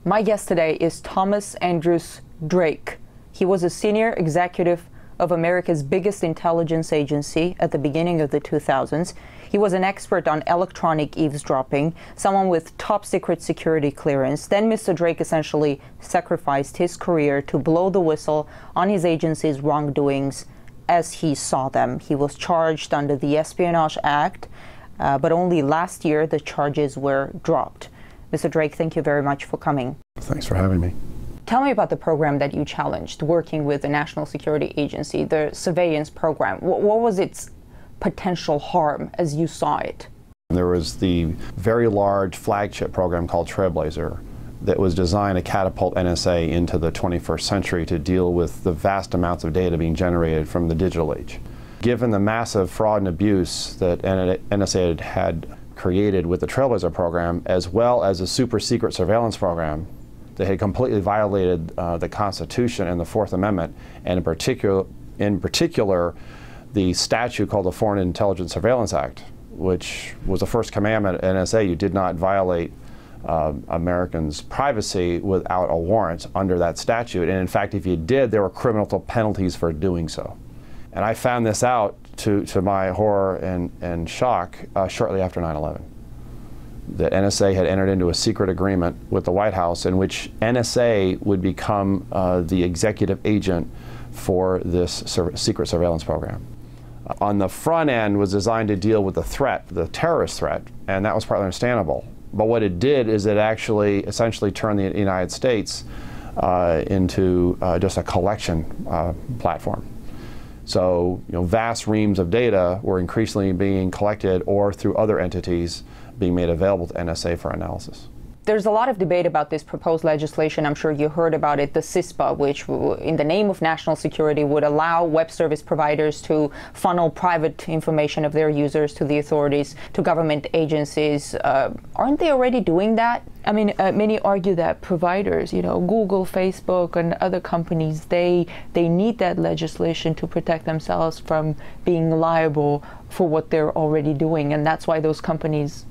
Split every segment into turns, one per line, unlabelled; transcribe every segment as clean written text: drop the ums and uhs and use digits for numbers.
My guest today is Thomas Andrews Drake. He was a senior executive of America's biggest intelligence agency at the beginning of the 2000s. He was an expert on electronic eavesdropping, someone with top secret security clearance. Then Mr. Drake essentially sacrificed his career to blow the whistle on his agency's wrongdoings as he saw them. He was charged under the Espionage Act, but only last year the charges were dropped. Mr. Drake, thank you very much for coming.
Thanks for having me.
Tell me about the program that you challenged, working with the National Security Agency, the surveillance program. What was its potential harm as you saw it?
There was the very large flagship program called Trailblazer that was designed to catapult NSA into the 21st century to deal with the vast amounts of data being generated from the digital age. Given the massive fraud and abuse that NSA had created with the Trailblazer program, as well as a super secret surveillance program that had completely violated the Constitution and the Fourth Amendment, and in particular the statute called the Foreign Intelligence Surveillance Act, which was the first commandment at NSA. You did not violate Americans' privacy without a warrant under that statute, and in fact, if you did, there were criminal penalties for doing so. And I found this out to my horror and shock shortly after 9/11. That NSA had entered into a secret agreement with the White House in which NSA would become the executive agent for this secret surveillance program. On the front end was designed to deal with the threat, the terrorist threat, and that was partly understandable. But what it did is it actually essentially turned the United States into just a collection platform. So, vast reams of data were increasingly being collected or through other entities being made available to NSA for analysis.
There's a lot of debate about this proposed legislation. I'm sure you heard about it, the CISPA, which in the name of national security would allow web service providers to funnel private information of their users to the authorities, to government agencies. Aren't they already doing that? I mean, many argue that providers, Google, Facebook, and other companies, they need that legislation to protect themselves from being liable for what they're already doing, and that's why those companies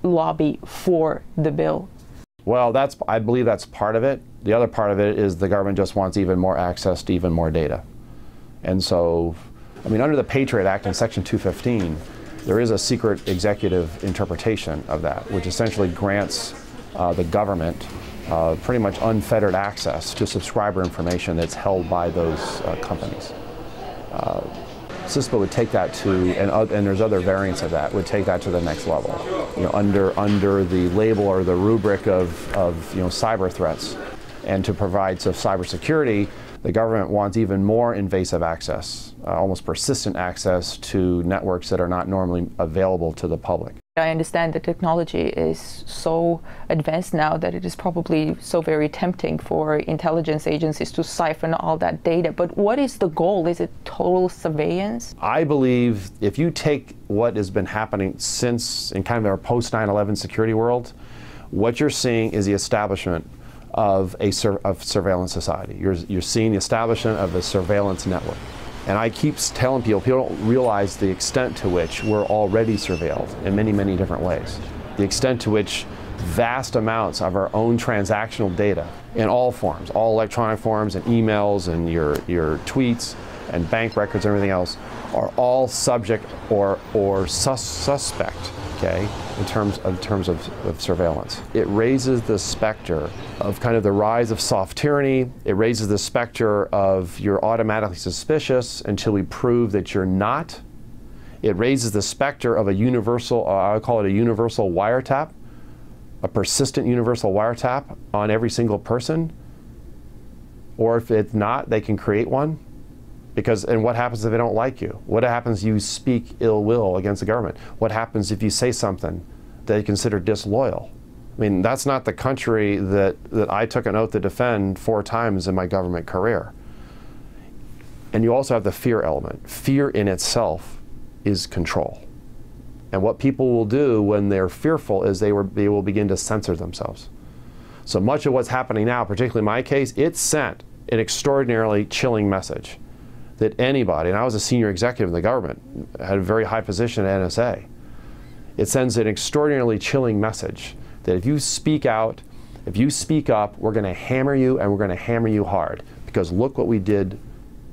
lobby for the bill.
Well, I believe that's part of it. The other part of it is the government just wants even more access to even more data. And so, under the Patriot Act in Section 215, there is a secret executive interpretation of that, which essentially grants the government pretty much unfettered access to subscriber information that's held by those companies. CISPA would take that to, and there's other variants of that, would take that to the next level. Under the label or the rubric of cyber threats, and to provide cybersecurity, the government wants even more invasive access, almost persistent access to networks that are not normally available to the public.
I understand the technology is so advanced now that it is probably so very tempting for intelligence agencies to siphon all that data. But what is the goal? Is it total surveillance?
I believe if you take what has been happening since in kind of our post-9/11 security world, what you're seeing is the establishment of a surveillance society. You're seeing the establishment of a surveillance network. And I keep telling people don't realize the extent to which we're already surveilled in many, many different ways. The extent to which vast amounts of our own transactional data in all forms, all electronic forms and emails and your tweets and bank records and everything else are all subject or suspect, okay, in terms of surveillance. It raises the specter of kind of the rise of soft tyranny. It raises the specter of you're automatically suspicious until we prove that you're not. It raises the specter of a universal, I would call it a universal wiretap, a persistent universal wiretap on every single person. Or if it's not, they can create one. And what happens if they don't like you? What happens if you speak ill will against the government? What happens if you say something they consider disloyal? That's not the country that I took an oath to defend 4 times in my government career. And you also have the fear element. Fear in itself is control. And what people will do when they're fearful is they will begin to censor themselves. So much of what's happening now, particularly in my case, it sent an extraordinarily chilling message that anybody, and I was a senior executive in the government, had a very high position at NSA. It sends an extraordinarily chilling message that if you speak out If you speak up, we're going to hammer you, and we're going to hammer you hard, because look what we did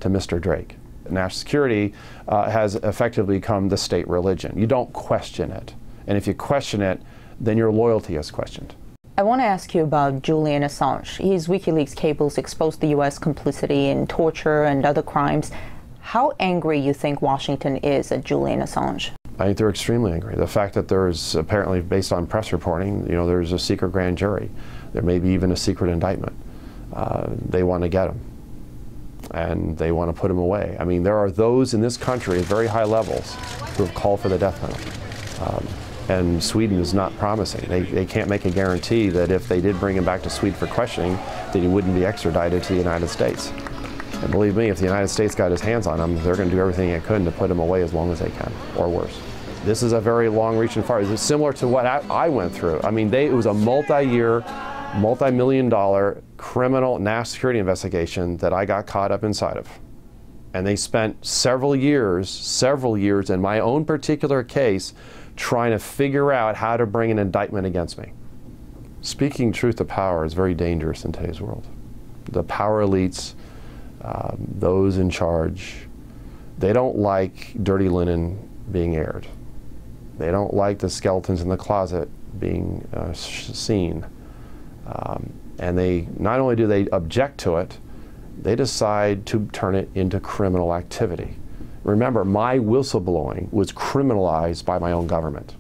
to Mr. Drake. National security has effectively become the state religion. You don't question it. And if you question it, then your loyalty is questioned.
I want to ask you about Julian Assange. His WikiLeaks cables exposed the U.S. complicity in torture and other crimes. How angry you think Washington is at Julian Assange?
I think they're extremely angry. The fact that there's apparently, based on press reporting, there's a secret grand jury. There may be even a secret indictment. They want to get him, and they want to put him away. I mean, there are those in this country at very high levels who have called for the death penalty. And Sweden is not promising. They can't make a guarantee that if they did bring him back to Sweden for questioning, that he wouldn't be extradited to the United States. And believe me, if the United States got his hands on him, they're going to do everything they could to put him away as long as they can, or worse. This is a very long reaching far. It's similar to what I went through. I mean, it was a multi-year, multi-million-dollar criminal national security investigation that I got caught up inside of. And they spent several years in my own particular case trying to figure out how to bring an indictment against me. Speaking truth to power is very dangerous in today's world. The power elites, those in charge, they don't like dirty linen being aired. They don't like the skeletons in the closet being seen. And they, not only do they object to it, they decide to turn it into criminal activity. Remember, my whistleblowing was criminalized by my own government.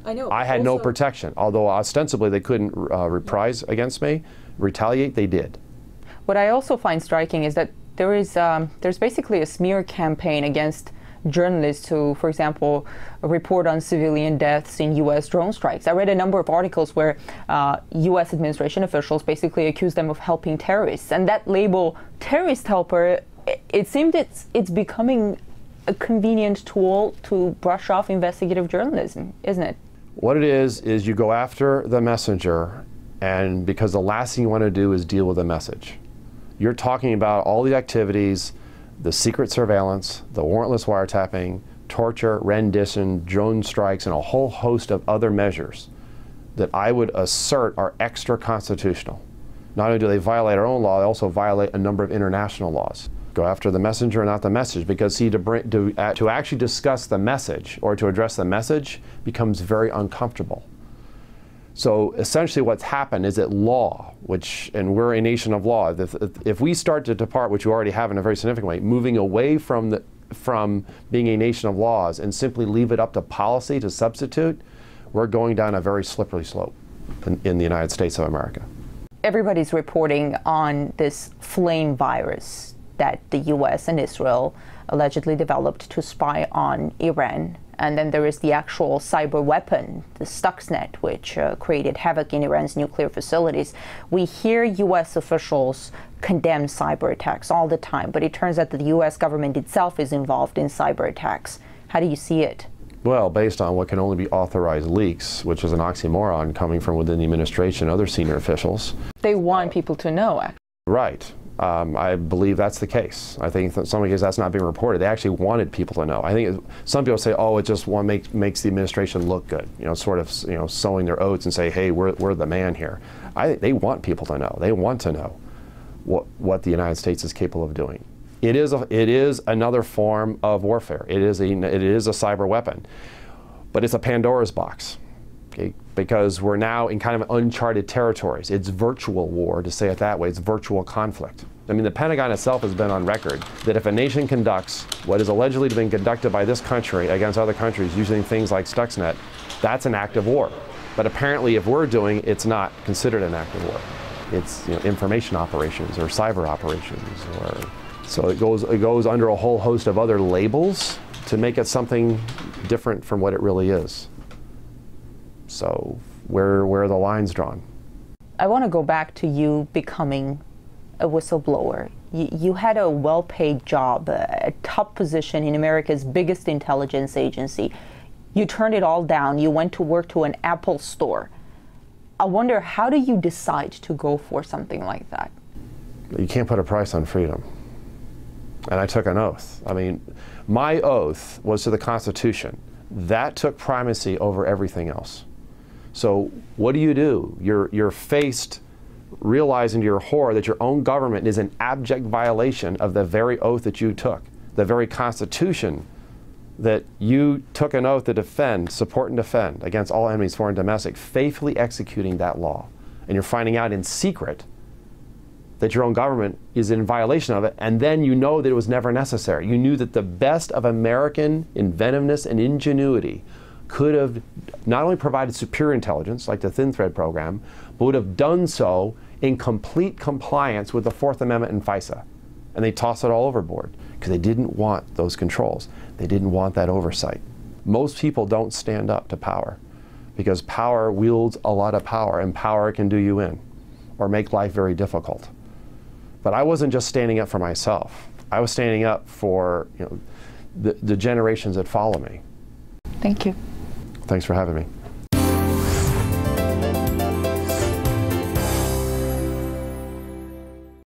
I know.
I had no protection. Although ostensibly they couldn't reprise against me, retaliate, they did.
What I also find striking is that there's basically a smear campaign against journalists who, for example, report on civilian deaths in U.S. drone strikes. I read a number of articles where U.S. administration officials basically accuse them of helping terrorists. And that label, terrorist helper, it seems it's becoming a convenient tool to brush off investigative journalism, isn't it?
What it is you go after the messenger, and because the last thing you want to do is deal with the message. You're talking about all the activities, the secret surveillance, the warrantless wiretapping, torture, rendition, drone strikes, and a whole host of other measures that I would assert are extra constitutional. Not only do they violate our own law, they also violate a number of international laws. Go after the messenger, not the message, because see, to actually discuss the message or to address the message becomes very uncomfortable. So essentially what's happened is that law, and we're a nation of law, if we start to depart, which we already have in a very significant way, moving away from being a nation of laws and simply leave it up to policy to substitute, we're going down a very slippery slope in the United States of America.
Everybody's reporting on this flame virus that the U.S. and Israel allegedly developed to spy on Iran. And then there is the actual cyber weapon, the Stuxnet, which created havoc in Iran's nuclear facilities. We hear U.S. officials condemn cyber attacks all the time, but it turns out that the U.S. government itself is involved in cyber attacks. How do you see it?
Well, based on what can only be authorized leaks, which is an oxymoron coming from within the administration, other senior officials.
They want people to know, actually.
Right. I believe that's the case. I think in some cases that's not being reported. They actually wanted people to know. I think some people say, oh, it just makes the administration look good, sort of, sowing their oats and say, hey, we're the man here. They want people to know. They want to know what the United States is capable of doing. It is another form of warfare. It is a cyber weapon, but it's a Pandora's box. Okay, because we're now in kind of uncharted territories. It's virtual war, to say it that way. It's virtual conflict. I mean, the Pentagon itself has been on record that if a nation conducts what is allegedly been conducted by this country against other countries using things like Stuxnet, that's an act of war. But apparently, if we're doing it, it's not considered an act of war. It's information operations or cyber operations, so it goes under a whole host of other labels to make it something different from what it really is. So where are the lines drawn?
I want to go back to you becoming a whistleblower. You had a well-paid job, a top position in America's biggest intelligence agency. You turned it all down. You went to work to an Apple store. I wonder, how do you decide to go for something like that?
You can't put a price on freedom. And I took an oath. I mean, my oath was to the Constitution. That took primacy over everything else. So what do? You're faced realizing to your horror that your own government is in abject violation of the very oath that you took, the very Constitution that you took an oath to defend, support and defend against all enemies, foreign and domestic, faithfully executing that law. And you're finding out in secret that your own government is in violation of it, and then you know that it was never necessary. You knew that the best of American inventiveness and ingenuity could have not only provided superior intelligence, like the Thin Thread program, but would have done so in complete compliance with the Fourth Amendment and FISA. And they tossed it all overboard because they didn't want those controls. They didn't want that oversight. Most people don't stand up to power because power wields a lot of power, and power can do you in or make life very difficult. But I wasn't just standing up for myself. I was standing up for, you know, the generations that follow me.
Thank you.
Thanks for having me.